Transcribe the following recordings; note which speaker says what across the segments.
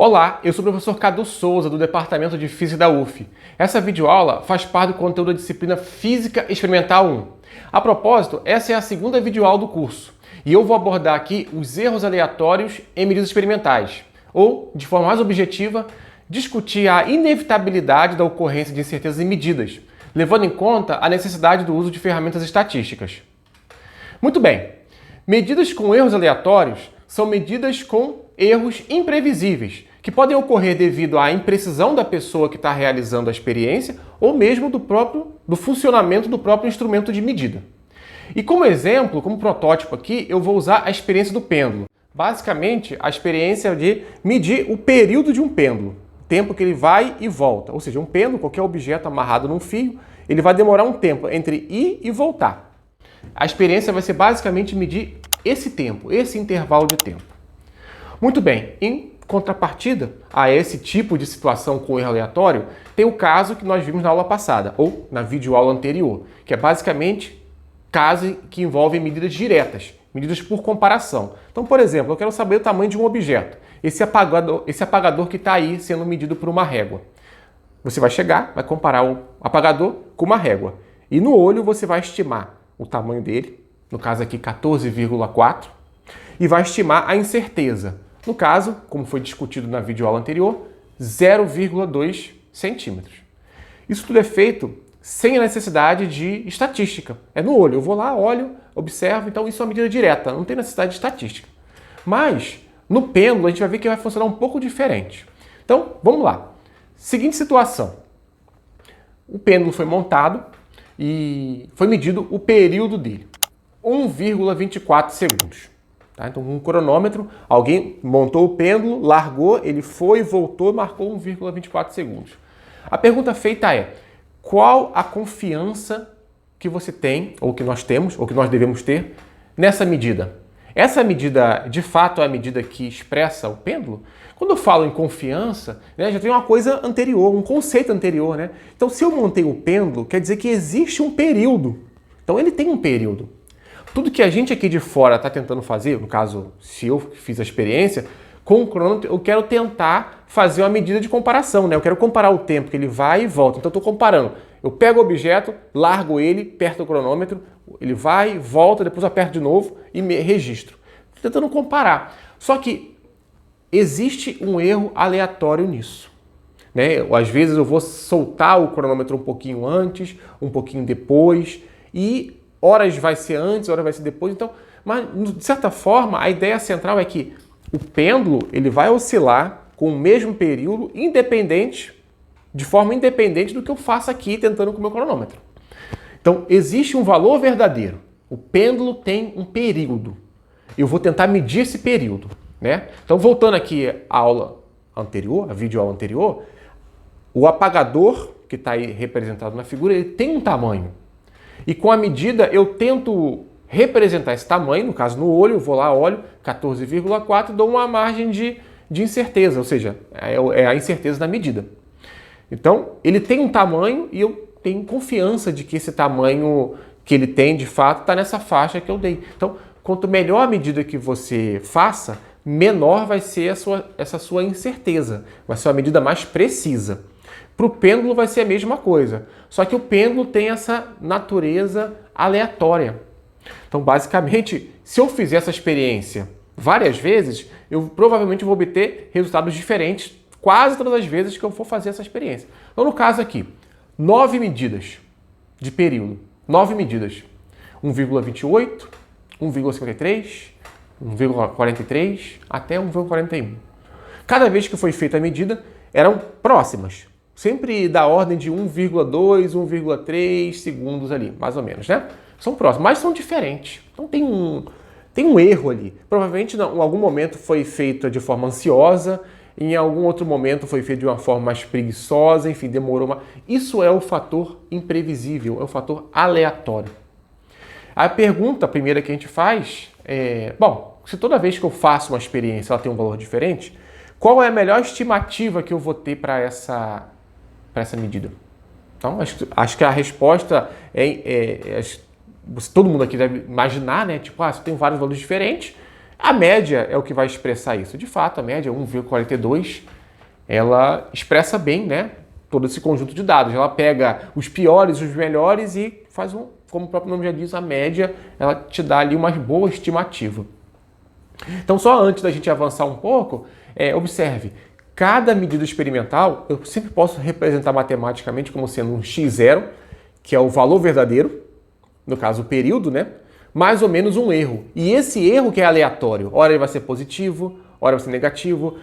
Speaker 1: Olá, eu sou o professor Cadu Souza, do Departamento de Física da UF. Essa videoaula faz parte do conteúdo da disciplina Física Experimental 1. A propósito, essa é a segunda videoaula do curso e eu vou abordar aqui os erros aleatórios em medidas experimentais, ou, de forma mais objetiva, discutir a inevitabilidade da ocorrência de incertezas em medidas, levando em conta a necessidade do uso de ferramentas estatísticas. Muito bem, medidas com erros aleatórios são medidas com erros imprevisíveis, que podem ocorrer devido à imprecisão da pessoa que está realizando a experiência ou mesmo do funcionamento do próprio instrumento de medida. E como exemplo, como protótipo aqui, eu vou usar a experiência do pêndulo. Basicamente, a experiência de medir o período de um pêndulo, o tempo que ele vai e volta. Ou seja, um pêndulo, qualquer objeto amarrado num fio, ele vai demorar um tempo entre ir e voltar. A experiência vai ser basicamente medir esse tempo, esse intervalo de tempo. Muito bem, em contrapartida a esse tipo de situação com erro aleatório, tem o caso que nós vimos na aula passada, ou na videoaula anterior, que é basicamente caso que envolvem medidas diretas, medidas por comparação. Então, por exemplo, eu quero saber o tamanho de um objeto, esse apagador que está aí sendo medido por uma régua. Você vai chegar, vai comparar o apagador com uma régua, e no olho você vai estimar o tamanho dele, no caso aqui 14,4, e vai estimar a incerteza. No caso, como foi discutido na videoaula anterior, 0,2 centímetros. Isso tudo é feito sem a necessidade de estatística. É no olho. Eu vou lá, olho, observo, então isso é uma medida direta, não tem necessidade de estatística. Mas, no pêndulo, a gente vai ver que vai funcionar um pouco diferente. Então, vamos lá. Seguinte situação. O pêndulo foi montado e foi medido o período dele. 1,24 segundos. Tá? Então, um cronômetro, alguém montou o pêndulo, largou, ele foi, voltou, marcou 1,24 segundos. A pergunta feita é, qual a confiança que você tem, ou que nós temos, ou que nós devemos ter, nessa medida? Essa medida, de fato, é a medida que expressa o pêndulo? Quando eu falo em confiança, né, já tem uma coisa anterior, um conceito anterior, né? Então, se eu montei o pêndulo, quer dizer que existe um período. Então, ele tem um período. Tudo que a gente aqui de fora está tentando fazer, no caso, se eu fiz a experiência, com o cronômetro eu quero tentar fazer uma medida de comparação, né? Eu quero comparar o tempo que ele vai e volta. Então, eu estou comparando. Eu pego o objeto, largo ele, aperto o cronômetro, ele vai, volta, depois eu aperto de novo e registro. Estou tentando comparar. Só que existe um erro aleatório nisso, né? Às vezes eu vou soltar o cronômetro um pouquinho antes, um pouquinho depois e horas vai ser antes, horas vai ser depois. Então, mas de certa forma, a ideia central é que o pêndulo ele vai oscilar com o mesmo período, de forma independente do que eu faça aqui tentando com o meu cronômetro. Então, existe um valor verdadeiro. O pêndulo tem um período. Eu vou tentar medir esse período, né? Então, voltando aqui à aula anterior, a videoaula anterior, o apagador que está aí representado na figura, ele tem um tamanho. E com a medida eu tento representar esse tamanho, no caso no olho, eu vou lá, olho, 14,4 e dou uma margem de incerteza, ou seja, é a incerteza da medida. Então, ele tem um tamanho e eu tenho confiança de que esse tamanho que ele tem, de fato, está nessa faixa que eu dei. Então, quanto melhor a medida que você faça, menor vai ser essa sua incerteza, vai ser uma medida mais precisa. Para o pêndulo vai ser a mesma coisa, só que o pêndulo tem essa natureza aleatória. Então, basicamente, se eu fizer essa experiência várias vezes, eu provavelmente vou obter resultados diferentes quase todas as vezes que eu for fazer essa experiência. Então, no caso aqui, 9 medidas de período, 9 medidas, 1,28, 1,53, 1,43 até 1,41. Cada vez que foi feita a medida, eram próximas. Sempre da ordem de 1,2, 1,3 segundos ali, mais ou menos, né? São próximos, mas são diferentes. Então tem um erro ali. Provavelmente em algum momento foi feito de forma ansiosa, em algum outro momento foi feito de uma forma mais preguiçosa, enfim, demorou uma... Isso é o fator imprevisível, é o fator aleatório. A pergunta primeira que a gente faz é, bom, se toda vez que eu faço uma experiência ela tem um valor diferente, qual é a melhor estimativa que eu vou ter para essa medida? Então, acho que a resposta todo mundo aqui deve imaginar, né? Tipo, se eu tenho vários valores diferentes, A média é o que vai expressar isso. De fato, a média 1,42, ela expressa bem, né, todo esse conjunto de dados. Ela pega os piores, os melhores e faz como o próprio nome já diz, a média, ela te dá ali uma boa estimativa. Então, só antes da gente avançar um pouco, observe, cada medida experimental eu sempre posso representar matematicamente como sendo um x0, que é o valor verdadeiro, no caso o período, né? Mais ou menos um erro. E esse erro que é aleatório, ora ele vai ser positivo, ora vai ser negativo,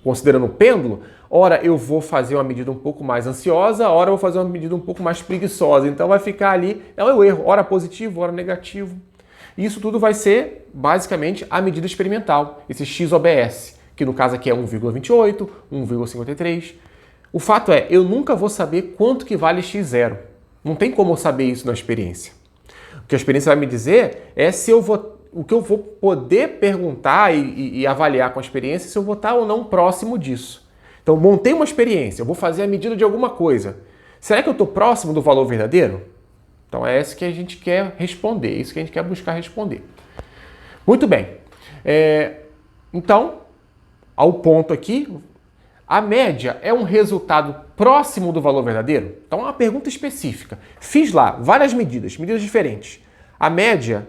Speaker 1: considerando o pêndulo, ora eu vou fazer uma medida um pouco mais ansiosa, ora eu vou fazer uma medida um pouco mais preguiçosa. Então vai ficar ali, é o erro, ora positivo, ora negativo. E isso tudo vai ser, basicamente, a medida experimental, esse XOBS, que no caso aqui é 1,28, 1,53. O fato é, eu nunca vou saber quanto que vale x0. Não tem como eu saber isso na experiência. O que a experiência vai me dizer é se eu vou, o que eu vou poder perguntar e avaliar com a experiência, se eu vou estar ou não próximo disso. Então, montei uma experiência, eu vou fazer a medida de alguma coisa. Será que eu estou próximo do valor verdadeiro? Então, é isso que a gente quer responder, é isso que a gente quer buscar responder. Muito bem. Então, ao ponto aqui, a média é um resultado próximo do valor verdadeiro? Então, é uma pergunta específica. Fiz lá várias medidas diferentes. A média,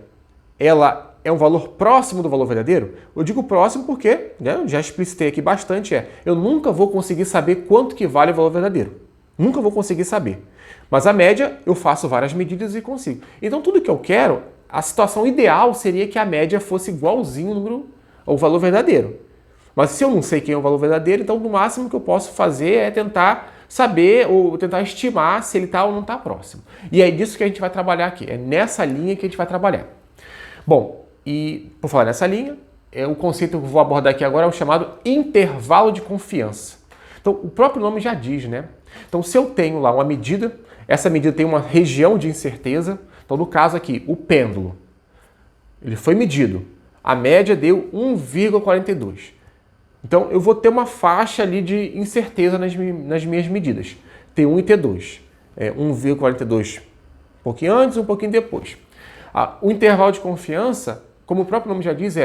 Speaker 1: ela é um valor próximo do valor verdadeiro? Eu digo próximo porque, né, eu já explicitei aqui bastante, eu nunca vou conseguir saber quanto que vale o valor verdadeiro. Nunca vou conseguir saber. Mas a média, eu faço várias medidas e consigo. Então, tudo que eu quero, a situação ideal seria que a média fosse igualzinho ao valor verdadeiro. Mas se eu não sei quem é o valor verdadeiro, então no máximo que eu posso fazer é tentar saber ou tentar estimar se ele está ou não está próximo. E é disso que a gente vai trabalhar aqui. É nessa linha que a gente vai trabalhar. Bom, e por falar nessa linha, o conceito que eu vou abordar aqui agora é o chamado intervalo de confiança. Então, o próprio nome já diz, né? Então, se eu tenho lá uma medida, essa medida tem uma região de incerteza. Então, no caso aqui, o pêndulo, ele foi medido. A média deu 1,42. Então, eu vou ter uma faixa ali de incerteza nas minhas medidas. T1 e T2. 1,42 um pouquinho antes, um pouquinho depois. O intervalo de confiança, como o próprio nome já diz,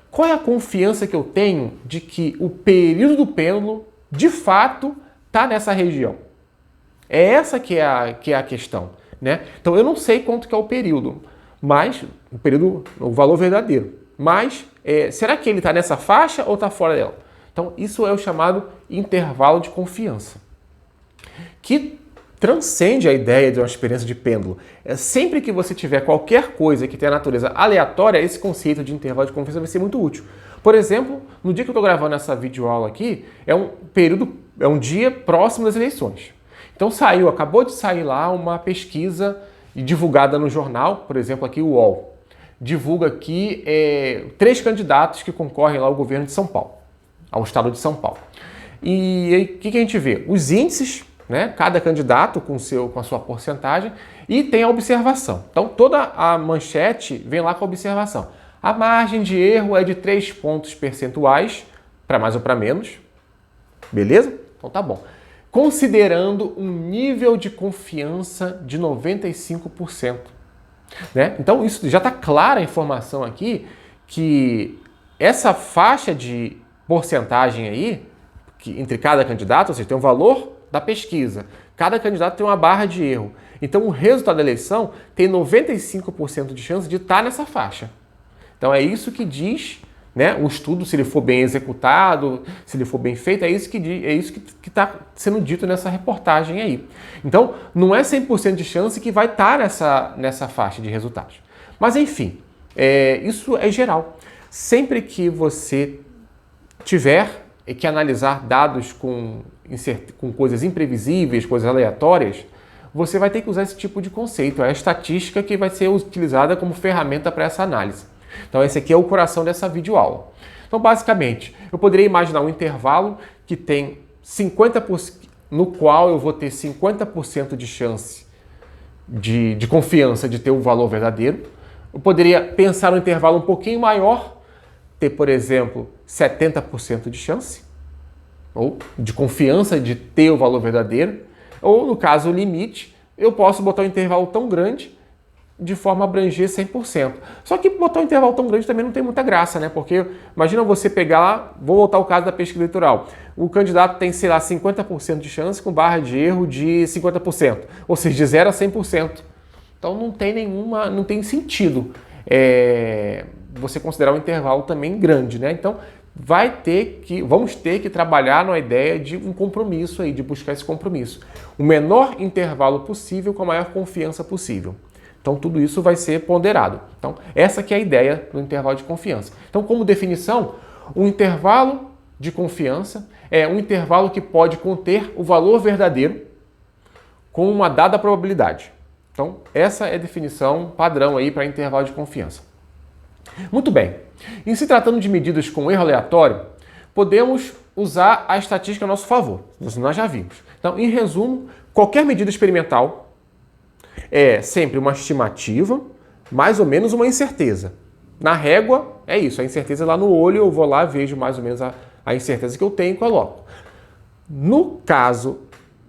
Speaker 1: qual é a confiança que eu tenho de que o período do pêndulo, de fato, está nessa região? É essa que é a questão, né? Então, eu não sei quanto que é o período, mas o valor verdadeiro. Mas, será que ele está nessa faixa ou está fora dela? Então, isso é o chamado intervalo de confiança, que transcende a ideia de uma experiência de pêndulo. Sempre que você tiver qualquer coisa que tenha natureza aleatória, esse conceito de intervalo de confiança vai ser muito útil. Por exemplo, no dia que eu estou gravando essa videoaula aqui, é um dia próximo das eleições. Então acabou de sair lá uma pesquisa divulgada no jornal, por exemplo, aqui o UOL. Divulga aqui 3 candidatos que concorrem lá ao governo de São Paulo, ao estado de São Paulo. E aí, o que a gente vê? Os índices, né? Cada candidato com a sua porcentagem, e tem a observação. Então, toda a manchete vem lá com a observação. A margem de erro é de 3 pontos percentuais, para mais ou para menos. Beleza? Então tá bom. Considerando um nível de confiança de 95%. Né? Então, isso já está clara a informação aqui que essa faixa de porcentagem aí, entre cada candidato, ou seja, tem um valor da pesquisa, cada candidato tem uma barra de erro. Então, o resultado da eleição tem 95% de chance de estar nessa faixa. Então, é isso que diz, né, o estudo, se ele for bem executado, se ele for bem feito, é isso que está sendo dito nessa reportagem aí. Então, não é 100% de chance que vai estar nessa faixa de resultados. Mas, enfim, isso é geral. Sempre que você tiver que analisar dados com coisas imprevisíveis, coisas aleatórias, você vai ter que usar esse tipo de conceito. É a estatística que vai ser utilizada como ferramenta para essa análise. Então, esse aqui é o coração dessa videoaula. Então, basicamente, eu poderia imaginar um intervalo que tem 50%, no qual eu vou ter 50% de chance de confiança de ter o valor verdadeiro. Eu poderia pensar um intervalo um pouquinho maior, ter, por exemplo, 70% de chance, ou de confiança de ter o valor verdadeiro, ou, no caso, o limite, eu posso botar um intervalo tão grande de forma a abranger 100%. Só que botar um intervalo tão grande também não tem muita graça, né? Porque imagina você pegar lá, vou voltar ao caso da pesquisa eleitoral. O candidato tem, sei lá, 50% de chance com barra de erro de 50%, ou seja, de 0 a 100%. Então não tem sentido você considerar um intervalo também grande, né? Então vamos ter que trabalhar na ideia de um compromisso aí, de buscar esse compromisso. O menor intervalo possível com a maior confiança possível. Então tudo isso vai ser ponderado. Então essa que é a ideia do intervalo de confiança. Então como definição, um intervalo de confiança é um intervalo que pode conter o valor verdadeiro com uma dada probabilidade. Então essa é a definição padrão aí para intervalo de confiança. Muito bem. Em se tratando de medidas com erro aleatório, podemos usar a estatística a nosso favor. Isso nós já vimos. Então, em resumo, qualquer medida experimental é sempre uma estimativa, mais ou menos uma incerteza. Na régua, é isso. A incerteza lá no olho, eu vou lá, vejo mais ou menos a incerteza que eu tenho e coloco. No caso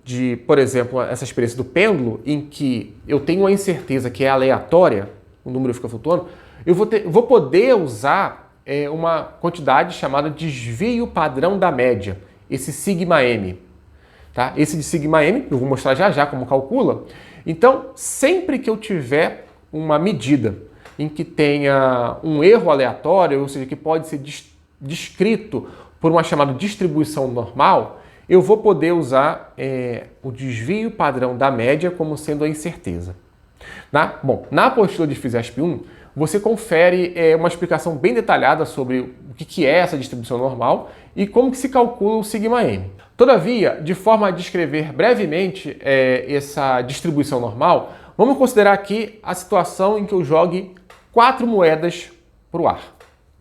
Speaker 1: de, por exemplo, essa experiência do pêndulo, em que eu tenho uma incerteza que é aleatória, o número fica flutuando, eu vou poder usar uma quantidade chamada desvio padrão da média, esse sigma-m. Tá? Esse de sigma-m, eu vou mostrar já como calcula. Então, sempre que eu tiver uma medida em que tenha um erro aleatório, ou seja, que pode ser descrito por uma chamada distribuição normal, eu vou poder usar o desvio padrão da média como sendo a incerteza. Bom, na apostila de FISESP 1, você confere uma explicação bem detalhada sobre o que é essa distribuição normal e como que se calcula o sigma-m. Todavia, de forma a descrever brevemente essa distribuição normal, vamos considerar aqui a situação em que eu jogue 4 moedas para o ar.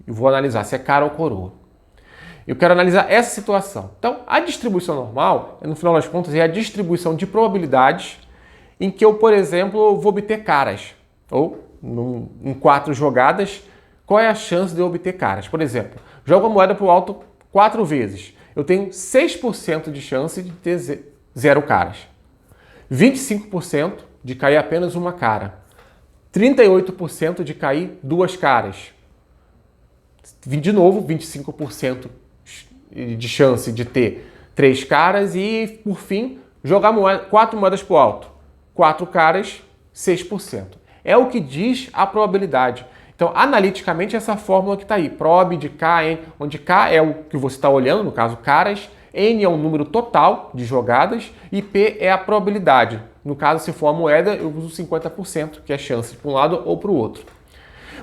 Speaker 1: Eu vou analisar se é cara ou coroa. Eu quero analisar essa situação. Então, a distribuição normal, no final das contas, é a distribuição de probabilidades em que eu, por exemplo, vou obter caras. Ou, em 4 jogadas, qual é a chance de eu obter caras? Por exemplo, jogo a moeda para o alto 4 vezes. Eu tenho 6% de chance de ter 0 caras. 25% de cair apenas uma cara. 38% de cair 2 caras. De novo, 25% de chance de ter 3 caras e, por fim, jogar 4 moedas para o alto. 4 caras, 6%. É o que diz a probabilidade. Então, analiticamente, essa fórmula que está aí, prob de K, N, onde K é o que você está olhando, no caso, caras, N é o número total de jogadas e P é a probabilidade. No caso, se for a moeda, eu uso 50%, que é a chance para um lado ou para o outro.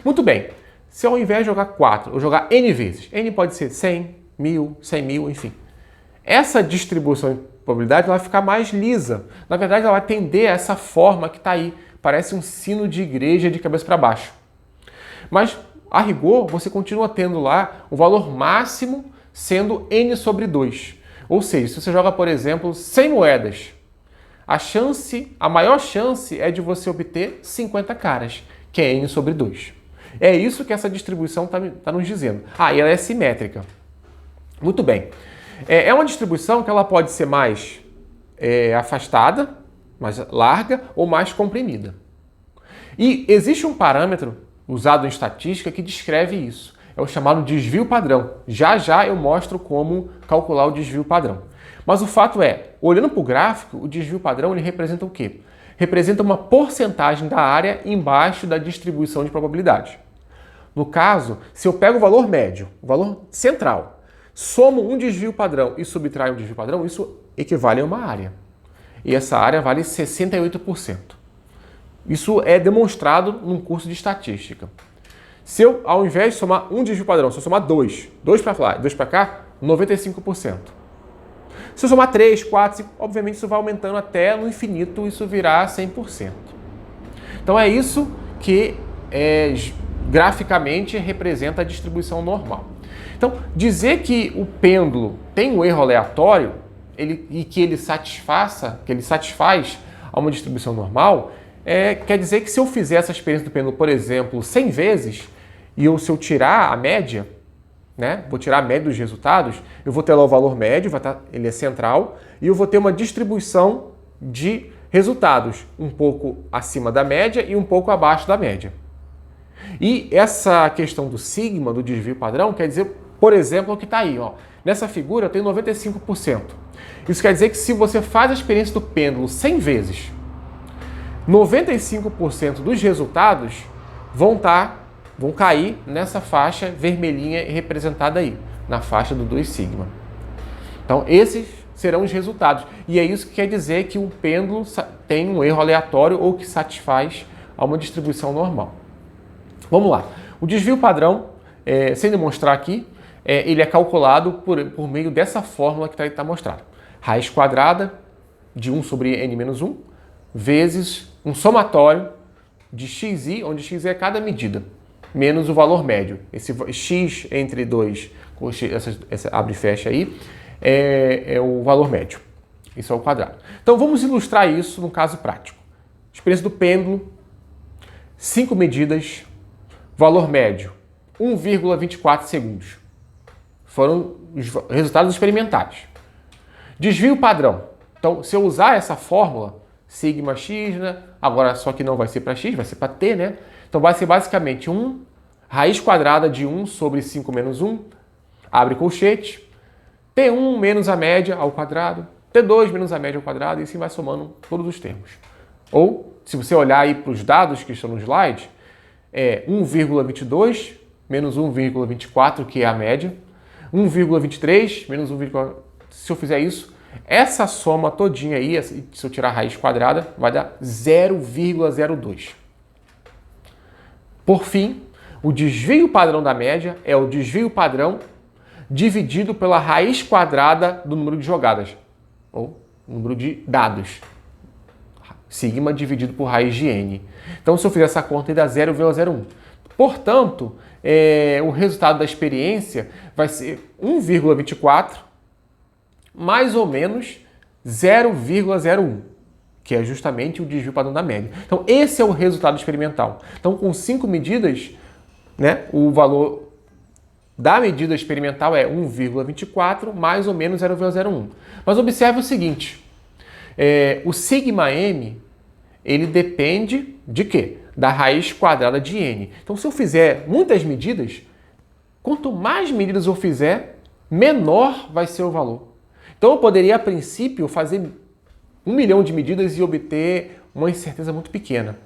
Speaker 1: Muito bem. Se ao invés de jogar 4, eu jogar N vezes, N pode ser 100, 1000, 100 mil, enfim. Essa distribuição de probabilidade vai ficar mais lisa. Na verdade, ela vai tender a essa forma que está aí. Parece um sino de igreja de cabeça para baixo. Mas, a rigor, você continua tendo lá o valor máximo sendo N sobre 2. Ou seja, se você joga, por exemplo, 100 moedas, a maior chance é de você obter 50 caras, que é N sobre 2. É isso que essa distribuição está nos dizendo. E ela é simétrica. Muito bem. É uma distribuição que ela pode ser mais afastada, mais larga ou mais comprimida. E existe um parâmetro usado em estatística que descreve isso. É o chamado desvio padrão. Já eu mostro como calcular o desvio padrão. Mas o fato é, olhando para o gráfico, o desvio padrão ele representa o quê? Representa uma porcentagem da área embaixo da distribuição de probabilidade. No caso, se eu pego o valor médio, o valor central, somo um desvio padrão e subtraio um desvio padrão, isso equivale a uma área. E essa área vale 68%. Isso é demonstrado num curso de estatística. Se eu, ao invés de somar um desvio padrão, se eu somar 2 para lá e 2 para cá, 95%. Se eu somar 3, 4, 5, obviamente isso vai aumentando até no infinito, isso virar 100%. Então é isso que graficamente representa a distribuição normal. Então, dizer que o pêndulo tem um erro aleatório e que ele satisfaz a uma distribuição normal, quer dizer que se eu fizer essa experiência do pêndulo, por exemplo, 100 vezes, se eu tirar a média, vou tirar a média dos resultados, eu vou ter lá o valor médio, ele é central, e eu vou ter uma distribuição de resultados um pouco acima da média e um pouco abaixo da média. E essa questão do sigma, do desvio padrão, quer dizer, por exemplo, o que está aí. Ó. Nessa figura eu tenho 95%. Isso quer dizer que se você faz a experiência do pêndulo 100 vezes, 95% dos resultados vão cair nessa faixa vermelhinha representada aí, na faixa do 2 sigma. Então, esses serão os resultados. E é isso que quer dizer que um pêndulo tem um erro aleatório ou que satisfaz a uma distribuição normal. Vamos lá. O desvio padrão, sem demonstrar aqui, ele é calculado por meio dessa fórmula que está mostrada. Raiz quadrada de 1 sobre n-1 vezes um somatório de xi, onde x é cada medida, menos o valor médio. Esse x entre 2, essa abre e fecha aí, é o valor médio. Isso é o quadrado. Então vamos ilustrar isso num caso prático. Experiência do pêndulo, 5 medidas, valor médio, 1,24 segundos. Foram os resultados experimentais. Desvio padrão. Então, se eu usar essa fórmula, sigma x, né? Agora só que não vai ser para x, vai ser para t, né? Então vai ser basicamente raiz quadrada de 1 sobre 5 menos 1, abre colchete, t1 menos a média ao quadrado, t2 menos a média ao quadrado, e assim vai somando todos os termos. Ou, se você olhar aí para os dados que estão no slide, 1,22 menos 1,24, que é a média, 1,23 menos 1,4. Se eu fizer isso, essa soma todinha aí, se eu tirar a raiz quadrada, vai dar 0,02. Por fim, o desvio padrão da média é o desvio padrão dividido pela raiz quadrada do número de jogadas, ou número de dados. Sigma dividido por raiz de n. Então, se eu fizer essa conta, dá 0,01. Portanto, o resultado da experiência vai ser 1,24 mais ou menos 0,01, que é justamente o desvio padrão da média. Então, esse é o resultado experimental. Então, com 5 medidas, né, o valor da medida experimental é 1,24 mais ou menos 0,01. Mas observe o seguinte, o sigma m, ele depende de quê? Da raiz quadrada de n. Então, se eu fizer muitas medidas, quanto mais medidas eu fizer, menor vai ser o valor. Então, eu poderia, a princípio, fazer 1 milhão de medidas e obter uma incerteza muito pequena.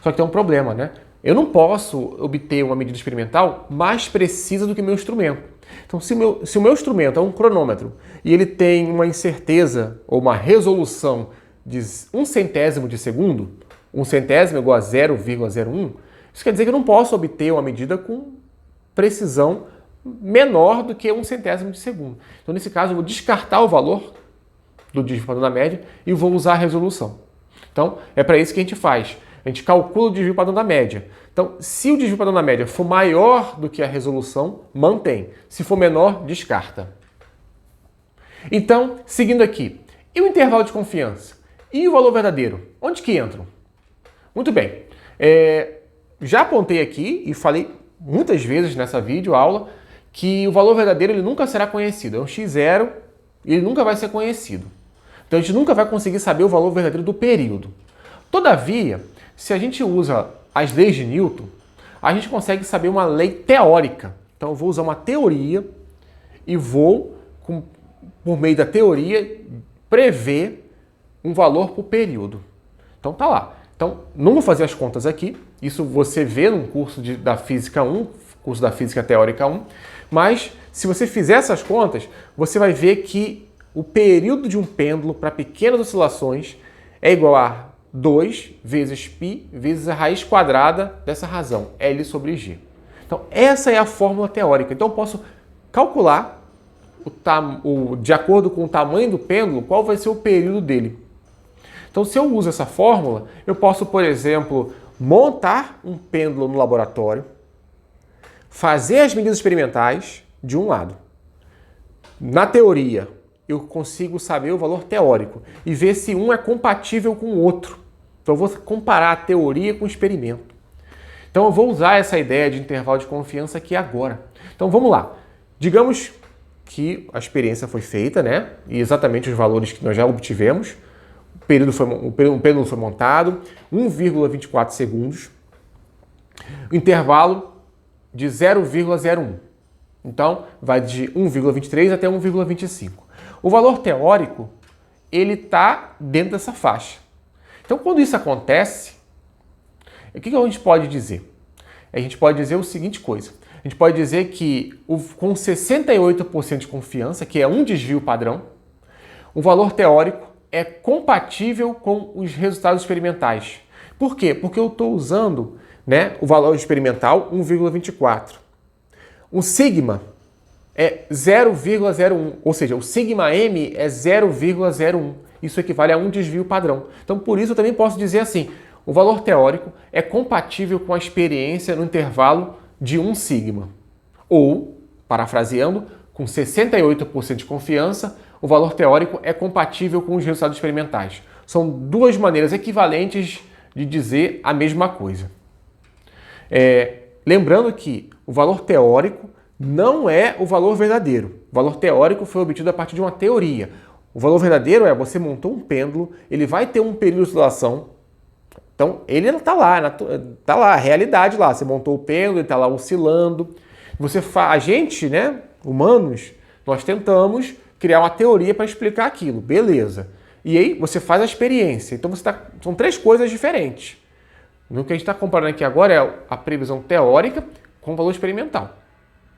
Speaker 1: Só que tem um problema, né? Eu não posso obter uma medida experimental mais precisa do que o meu instrumento. Então, se o meu instrumento é um cronômetro e ele tem uma incerteza ou uma resolução de 1/100 de segundo, 1/100 igual a 0,01, isso quer dizer que eu não posso obter uma medida com precisão menor do que 1/100 de segundo. Então, nesse caso, eu vou descartar o valor do desvio padrão da média e vou usar a resolução. Então, é para isso que a gente faz. A gente calcula o desvio padrão da média. Então, se o desvio padrão da média for maior do que a resolução, mantém. Se for menor, descarta. Então, seguindo aqui, e o intervalo de confiança? E o valor verdadeiro? Onde que entram? Muito bem. Já apontei aqui e falei muitas vezes nessa videoaula que o valor verdadeiro ele nunca será conhecido. É um x0 e ele nunca vai ser conhecido. Então, a gente nunca vai conseguir saber o valor verdadeiro do período. Todavia, se a gente usa as leis de Newton, a gente consegue saber uma lei teórica. Então, eu vou usar uma teoria e vou, por meio da teoria, prever um valor por período. Então, tá lá. Então, não vou fazer as contas aqui. Isso você vê num curso da Física 1, curso da Física Teórica 1. Mas, se você fizer essas contas, você vai ver que o período de um pêndulo para pequenas oscilações é igual a 2 vezes π vezes a raiz quadrada dessa razão, L sobre G. Então, essa é a fórmula teórica. Então, eu posso calcular, de acordo com o tamanho do pêndulo, qual vai ser o período dele. Então, se eu uso essa fórmula, eu posso, por exemplo, montar um pêndulo no laboratório, fazer as medidas experimentais de um lado. Na teoria, eu consigo saber o valor teórico e ver se um é compatível com o outro. Então, eu vou comparar a teoria com o experimento. Então, eu vou usar essa ideia de intervalo de confiança aqui agora. Então, vamos lá. Digamos que a experiência foi feita, né? E exatamente os valores que nós já obtivemos. o pêndulo foi montado, 1,24 segundos, intervalo de 0,01. Então, vai de 1,23 até 1,25. O valor teórico, ele está dentro dessa faixa. Então, quando isso acontece, o que a gente pode dizer? A gente pode dizer a seguinte coisa. A gente pode dizer que com 68% de confiança, que é um desvio padrão, o valor teórico é compatível com os resultados experimentais. Por quê? Porque eu estou usando, né, o valor experimental 1,24. O sigma é 0,01, ou seja, o sigma m é 0,01. Isso equivale a um desvio padrão. Então, por isso eu também posso dizer assim, o valor teórico é compatível com a experiência no intervalo de 1 sigma. Ou, parafraseando, com 68% de confiança, o valor teórico é compatível com os resultados experimentais. São duas maneiras equivalentes de dizer a mesma coisa. Lembrando que o valor teórico não é o valor verdadeiro. O valor teórico foi obtido a partir de uma teoria. O valor verdadeiro é você montou um pêndulo, ele vai ter um período de oscilação. Então, ele está lá, a realidade lá. Você montou o pêndulo, ele está lá oscilando. A gente, né, humanos, nós tentamos criar uma teoria para explicar aquilo. Beleza. E aí você faz a experiência. Então, são três coisas diferentes. O que a gente está comparando aqui agora é a previsão teórica com o valor experimental.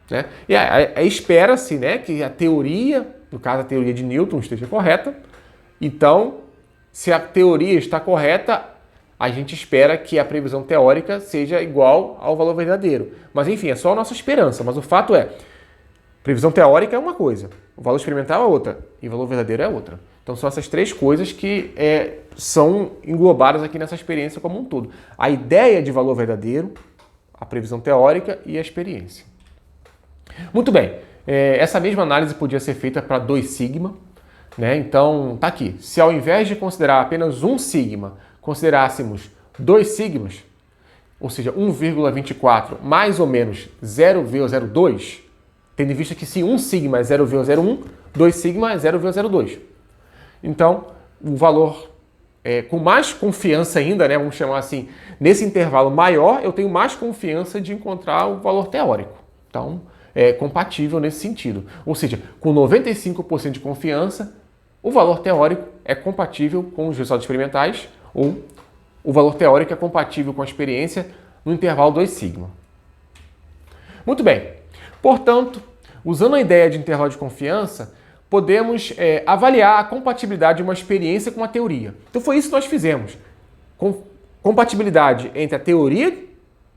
Speaker 1: Né? E espera-se, né, que a teoria, no caso a teoria de Newton, esteja correta. Então, se a teoria está correta, a gente espera que a previsão teórica seja igual ao valor verdadeiro. Mas enfim, é só a nossa esperança. Mas o fato é, previsão teórica é uma coisa, o valor experimental é outra e o valor verdadeiro é outra. Então são essas três coisas que são englobadas aqui nessa experiência como um todo. A ideia de valor verdadeiro, a previsão teórica e a experiência. Muito bem, essa mesma análise podia ser feita para 2 sigma. Né? Então, tá aqui. Se ao invés de considerar apenas 1 sigma, considerássemos 2 sigmas, ou seja, 1,24 mais ou menos 0,02, tendo em vista que se 1 sigma é 0,01, 2 sigma é 0,02. Então, o valor, com mais confiança ainda, né, vamos chamar assim, nesse intervalo maior, eu tenho mais confiança de encontrar o valor teórico. Então, é compatível nesse sentido. Ou seja, com 95% de confiança, o valor teórico é compatível com os resultados experimentais, ou o valor teórico é compatível com a experiência no intervalo 2 sigma. Muito bem. Portanto, usando a ideia de intervalo de confiança, podemos avaliar a compatibilidade de uma experiência com uma teoria. Então foi isso que nós fizemos. Compatibilidade entre a teoria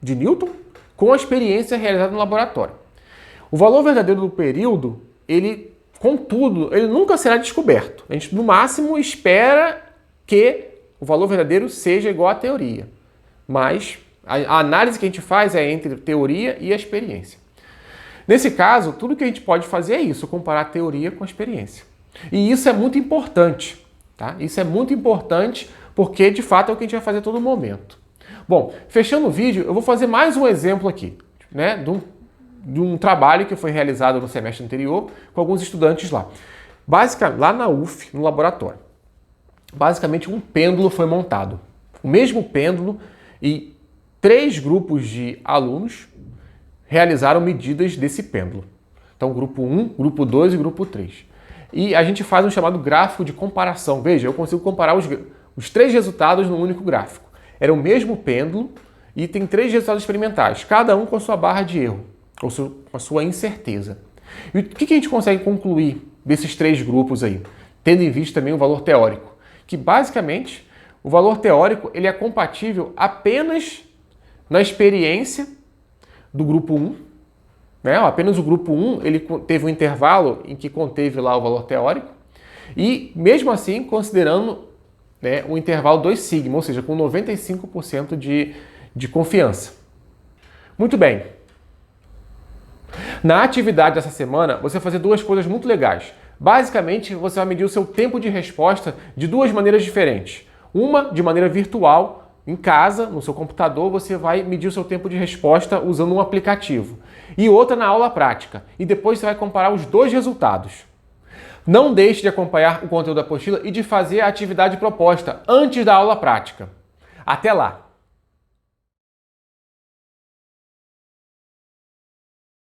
Speaker 1: de Newton com a experiência realizada no laboratório. O valor verdadeiro do período, contudo, ele nunca será descoberto. A gente, no máximo, espera que o valor verdadeiro seja igual à teoria. Mas a análise que a gente faz é entre teoria e a experiência. Nesse caso, tudo que a gente pode fazer é isso, comparar a teoria com a experiência. E isso é muito importante, tá? Isso é muito importante porque, de fato, é o que a gente vai fazer a todo momento. Bom, fechando o vídeo, eu vou fazer mais um exemplo aqui, né, de um trabalho que foi realizado no semestre anterior com alguns estudantes lá. Basicamente, lá na UF, no laboratório. Basicamente, um pêndulo foi montado. O mesmo pêndulo e 3 grupos de alunos realizaram medidas desse pêndulo. Então, grupo 1, grupo 2 e grupo 3. E a gente faz um chamado gráfico de comparação. Veja, eu consigo comparar os 3 resultados num único gráfico. Era o mesmo pêndulo e tem 3 resultados experimentais, cada um com a sua barra de erro, com a sua incerteza. E o que a gente consegue concluir desses 3 grupos aí, tendo em vista também o valor teórico? Que basicamente o valor teórico ele é compatível apenas na experiência do grupo 1, né? Apenas o grupo 1 ele teve um intervalo em que conteve lá o valor teórico e mesmo assim considerando, né, o intervalo 2 sigma, ou seja, com 95% de confiança. Muito bem. Na atividade dessa semana, você vai fazer 2 coisas muito legais. Basicamente, você vai medir o seu tempo de resposta de 2 maneiras diferentes. Uma, de maneira virtual, em casa, no seu computador, você vai medir o seu tempo de resposta usando um aplicativo. E outra na aula prática. E depois você vai comparar os 2 resultados. Não deixe de acompanhar o conteúdo da apostila e de fazer a atividade proposta antes da aula prática. Até lá!